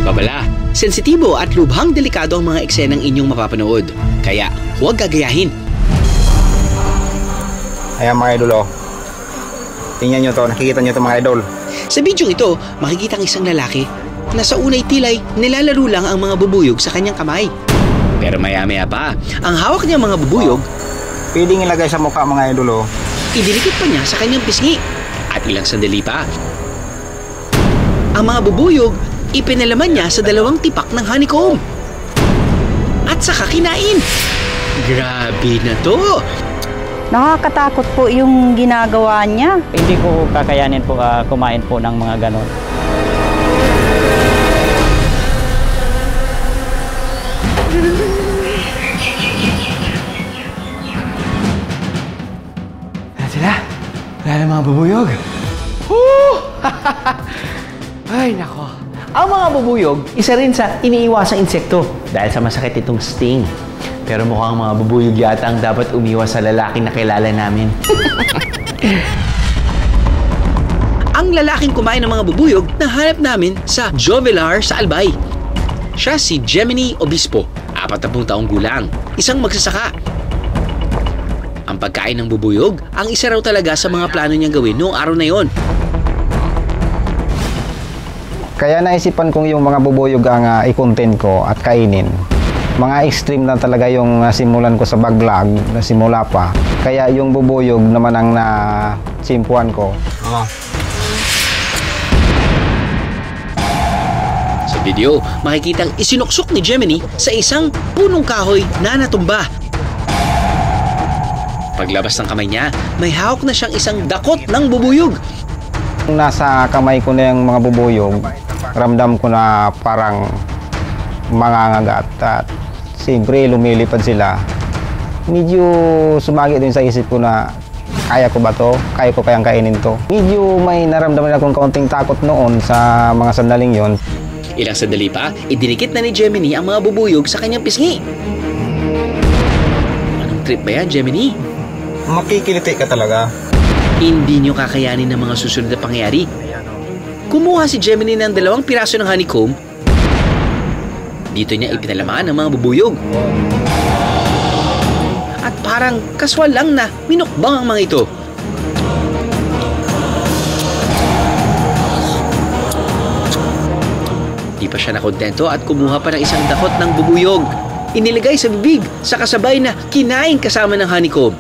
Babala, sensitibo at lubhang delikado ang mga eksenang inyong mapapanood. Kaya huwag gagayahin. Ayan mga idol, oh. Tingnan nyo to, nakikita nyo to mga idol. Sa video ito, makikita ang isang lalaki na sa unay tilay nilalaro lang ang mga bubuyog sa kanyang kamay. Pero maya-maya pa, ang hawak niyang mga bubuyog, pwedeng ilagay sa mukha mga idol, oh. Idinikit pa niya sa kanyang pisngi. At ilang sandali pa, ang mga bubuyog, ipinalaman niya sa 2 tipak ng honeycomb. At saka kinain. Grabe na to! Nakakatakot po yung ginagawa niya. Hindi ko kakayanin po kumain po ng mga ganon. Sila, wala na mga bubuyog. Ay, nako. Ang mga bubuyog, isa rin sa iniiwasang insekto dahil sa masakit itong sting. Pero mukhang mga bubuyog yata ang dapat umiwas sa lalaking nakilala namin. Ang lalaking kumain ng mga bubuyog nahanap namin sa Jovelar sa Albay. Siya si Gemini Obispo, 40 taong gulang, isang magsasaka. Ang pagkain ng bubuyog, ang isa raw talaga sa mga plano niyang gawin noong araw na yon. Kaya naisipan kong yung mga bubuyog ang i-content ko at kainin. Mga extreme na talaga yung simulan ko sa vlog na simula pa. Kaya yung bubuyog naman ang nasimpuan ko. Sa video, makikitang isinuksok ni Gemini sa isang punong kahoy na natumba. Paglabas ng kamay niya, may hawak na siyang isang dakot ng bubuyog. Nasa kamay ko na yung mga bubuyog, ramdam ko na parang mangangagat at siyempre lumilipad sila. Medyo sumagi din sa isip ko na kaya ko ba to? Kaya ko kayang kainin to? Medyo may naramdaman akong kaunting takot noon sa mga sandaling yon. Ilang sandali pa, idinikit na ni Gemini ang mga bubuyog sa kanyang pisngi. Anong trip ba yan, Gemini? Makikiliti ka talaga. Hindi nyo kakayanin ng mga susunod na pangyayari. Kumuha si Gemini ng 2 piraso ng honeycomb. Dito niya ipinalamaan ang mga bubuyog. At parang kaswal lang na minukbang ang mga ito. Di pa siya nakontento at kumuha pa ng isang dakot ng bubuyog. Inilagay sa bibig sa kasabay na kinain kasama ng honeycomb.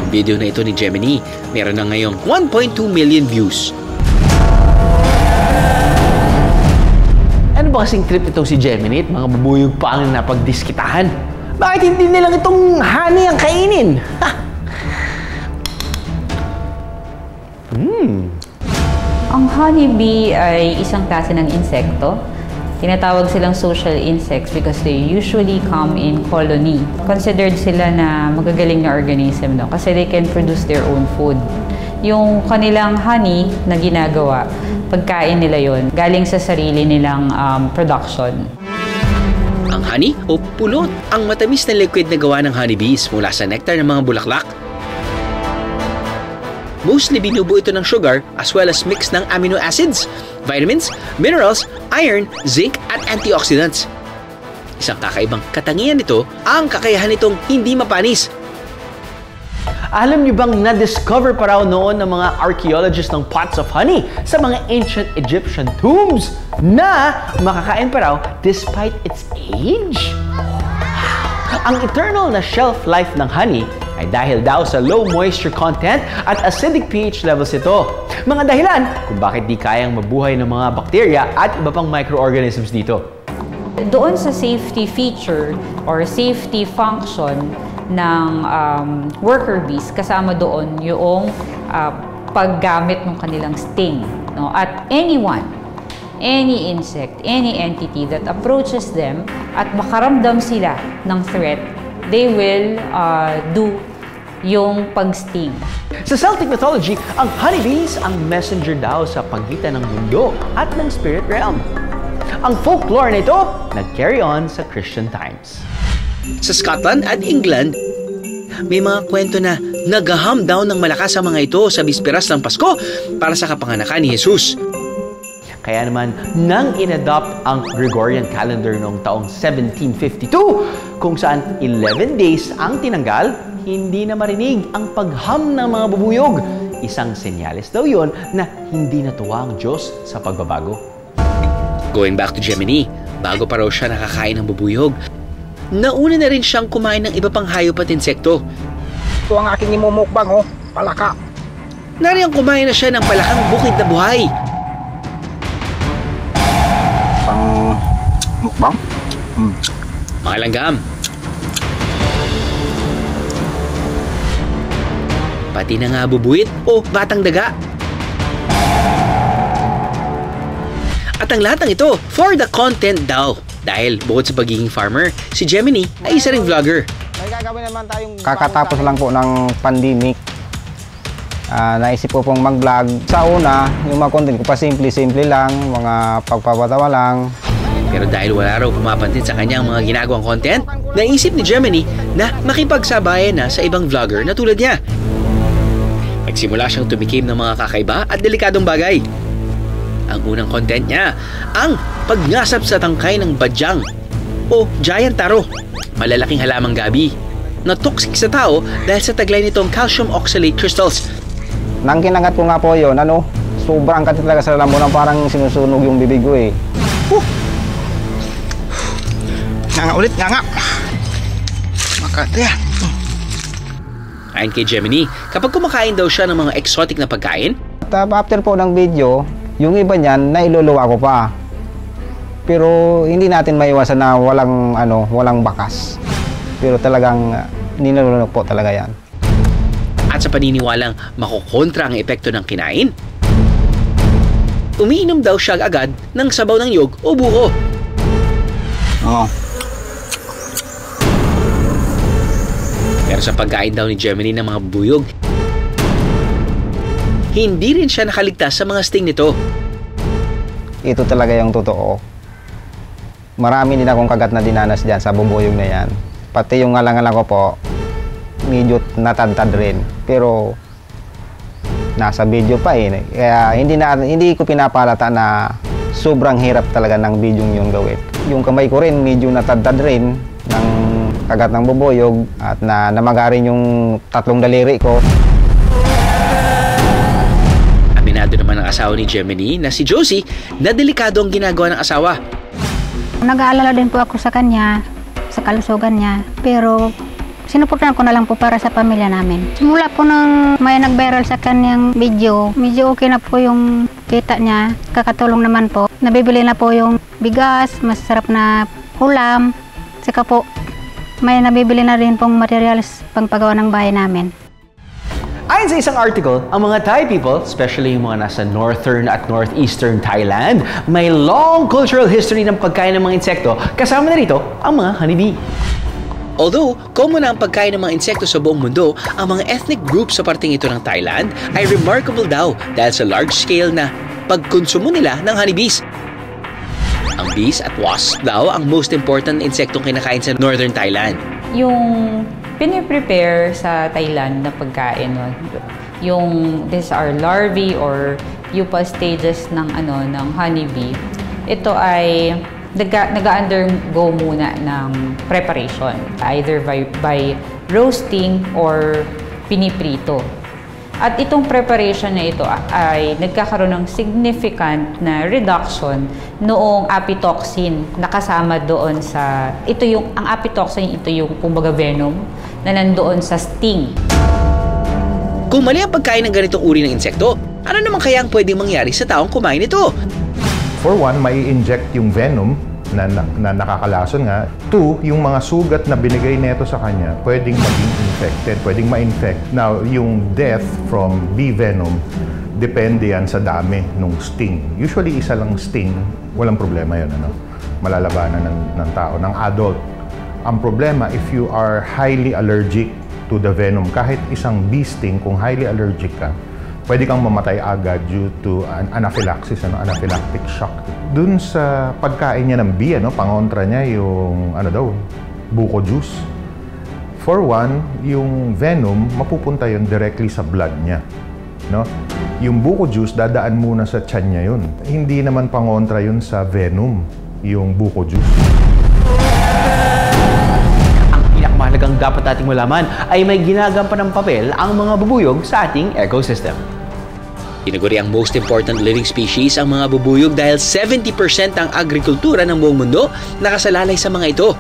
Ang video na ito ni Gemini, meron na ngayong 1.2 million views. Ano ba kasing trip itong si Gemini at mga bubuyog pa ang napagdiskitahan? Bakit hindi nilang itong honey ang kainin? Ha! Ang honeybee ay isang klase ng insekto. Tinatawag silang social insects because they usually come in colony. Considered sila na magagaling na organism, no? Kasi they can produce their own food. Yung kanilang honey na ginagawa, pagkain nila yon galing sa sarili nilang production. Ang honey o pulot, ang matamis na liquid na gawa ng honeybees mula sa nectar ng mga bulaklak. Mostly binubuo ito ng sugar as well as mix ng amino acids, vitamins, minerals, iron, zinc at antioxidants. Isang kakaibang katangian nito ang kakayahan nitong hindi mapanis. Alam niyo bang na-discover pa raw noon ng mga archaeologists ng pots of honey sa mga ancient Egyptian tombs na makakain pa raw despite its age? Ang eternal na shelf life ng honey ay dahil daw sa low moisture content at acidic pH levels ito. Mga dahilan kung bakit di kayang mabuhay ng mga bakterya at iba pang microorganisms dito. Doon sa safety feature or safety function ng worker bees, kasama doon yung paggamit ng kanilang sting. No? At anyone, any insect, any entity that approaches them at makaramdam sila ng threat, they will do yung pag-sting. Sa Celtic mythology, ang honeybees ang messenger daw sa pagitan ng mundo at ng spirit realm. Ang folklore na ito nag-carry on sa Christian times. Sa Scotland at England, may mga kwento na naghaham daw ng malakas ang mga ito sa bisperas ng Pasko para sa kapanganakan ni Jesus. Kaya naman, nang inadopt ang Gregorian calendar noong taong 1752, kung saan 11 days ang tinanggal, hindi na marinig ang pagham ng mga bubuyog. Isang senyales daw yon na hindi natuwa ang Diyos sa pagbabago. Going back to Gemini, bago pa raw siya nakakain ng bubuyog, nauna na rin siyang kumain ng iba pang hayop at insekto. Ito ang aking imumukbang, oh, palaka. Nariyang kumain na siya ng palakang bukid na buhay. Pang mukbang? Mga langgam. Pati na nga bubuit o batang daga. At ang lahat ng ito, for the content daw. Dahil bukod sa pagiging farmer, si Gemini ay isa ring vlogger. May gagawin naman tayong... Kakatapos lang po ng pandemic. Naisip ko pong mag-vlog. Sa una, yung mga content ko pa simple-simple lang, mga pagpapatawa lang. Pero dahil wala raw pumapansin sa kanyang mga ginagawang content, naisip ni Gemini na makipagsabayan na sa ibang vlogger na tulad niya. Nagsimula siyang tumikim ng mga kakaiba at delikadong bagay. Ang unang content niya, ang pagngasap sa tangkay ng badyang o giant taro, malalaking halamang gabi, na toxic sa tao dahil sa taglay nitong calcium oxalate crystals. Nang kinagat ko nga po yun, sobrang katit talaga sa lambunan, parang sinusunog yung bibig ko eh. Nga ulit, nga. Makati. Ayon kay Gemini, kapag kumakain daw siya ng mga exotic na pagkain, After po ng video, yung iba niyan, nailuluwa ko pa. Pero hindi natin maiwasan na walang bakas. Pero talagang ninulunok po talaga yan. at sa paniniwalang makokontra ang epekto ng kinain, umiinom daw siya agad ng sabaw ng niyog o buko. Oo. Pero sa pagkain daw ni Gemini ng mga bubuyog, hindi rin siya nakaligtas sa mga sting nito. Ito talaga yung totoo. Marami din akong kagat na dinanas dyan sa bubuyog na yan. Pati yung ngalangalan ko po, medyo natadtad rin. Pero nasa video pa eh. Kaya hindi ko pinapalata na sobrang hirap talaga ng video yung gawin. Yung kamay ko rin medyo natadtad rin ng kagat ng bubuyog at namagarin yung tatlong daliri ko. Aminado naman ang asawa ni Gemini na si Josie na delikado ang ginagawa ng asawa. Nag-aalala din po ako sa kanya, sa kalusugan niya. Pero sinuportahan ko na lang po para sa pamilya namin. Simula po nang may nag-viral sa kanyang video, medyo okay na po yung kita niya. Kakatulong naman po. Nabibili na po yung bigas, masarap na ulam. Saka po, may nabibili na rin pong materials pang paggawa ng bahay namin. Ayon sa isang article, ang mga Thai people, especially yung mga nasa northern at northeastern Thailand, may long cultural history ng pagkain ng mga insekto, kasama na rito ang mga honeybee. Although, common na ang pagkain ng mga insekto sa buong mundo, ang mga ethnic groups sa parting ito ng Thailand ay remarkable daw dahil sa large scale na pagkonsumo nila ng honeybees. Ang bees at wasp daw ang most important insektong kinakain sa northern Thailand. Yung piniprepare sa Thailand na pagkain, no? These are larvae or pupa stages ng honeybee. Ito ay nag-undergo muna ng preparation, either by roasting or piniprito. At itong preparation na ito ay nagkakaroon ng significant na reduction noong apitoxin na kasama doon sa ang apitoxin, ito yung kumbaga venom na nandoon sa sting. Kung mali ang pagkain ng ganitong uri ng insekto, ano naman kaya ang pwedeng mangyari sa taong kumain ito? For one, mai-inject yung venom na nakakalason nga. Two, yung mga sugat na binigay neto sa kanya, pwedeng maging infected, pwedeng ma-infect. Now, yung death from bee venom, depende yan sa dami ng sting. Usually, isa lang sting, walang problema yun, malalabanan ng tao, ng adult. Ang problema, if you are highly allergic to the venom, kahit isang bee sting, kung highly allergic ka, pwede kang mamatay agad due to anaphylaxis, anaphylactic shock. Dun sa pagkain niya ng bee, pangontra niya yung buko juice. For one, yung venom, mapupunta yun directly sa blood niya. no? Yung buko juice, dadaan muna sa tiyan niya yun. Hindi naman pangontra yun sa venom, yung buko juice. Ang pinakamahalagang dapat nating malaman ay may ginagampan ng papel ang mga bubuyog sa ating ecosystem. Tinaguri ang most important living species ang mga bubuyog dahil 70% ng agrikultura ng buong mundo nakasalalay sa mga ito.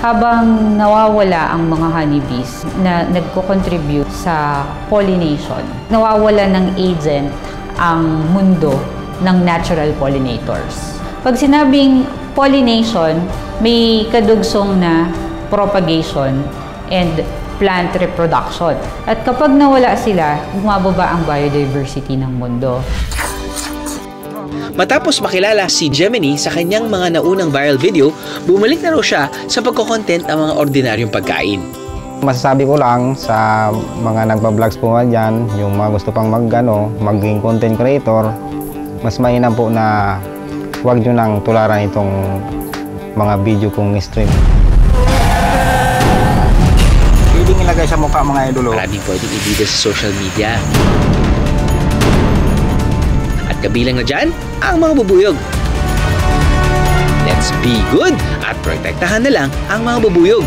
Habang nawawala ang mga honeybees na nagko-contribute sa pollination, nawawala ng agent ang mundo ng natural pollinators. Pag sinabing pollination, may kadugsong na propagation and plant reproduction. At kapag nawala sila, bumababa ang biodiversity ng mundo. Matapos makilala si Gemini sa kanyang mga naunang viral video, bumalik na raw siya sa pagko-content ng mga ordinaryong pagkain. Masasabi ko lang sa mga nagpa-vlogs po dyan, yung mga gusto pang maging content creator, mas mainam po na huwag nyo nang tularan itong mga video kong stream. Pwedeng ilagay sa mukha mga idolo. Maraming pwedeng ibida sa social media. At kabilang na dyan, ang mga bubuyog. Let's be good at protektahan na lang ang mga bubuyog.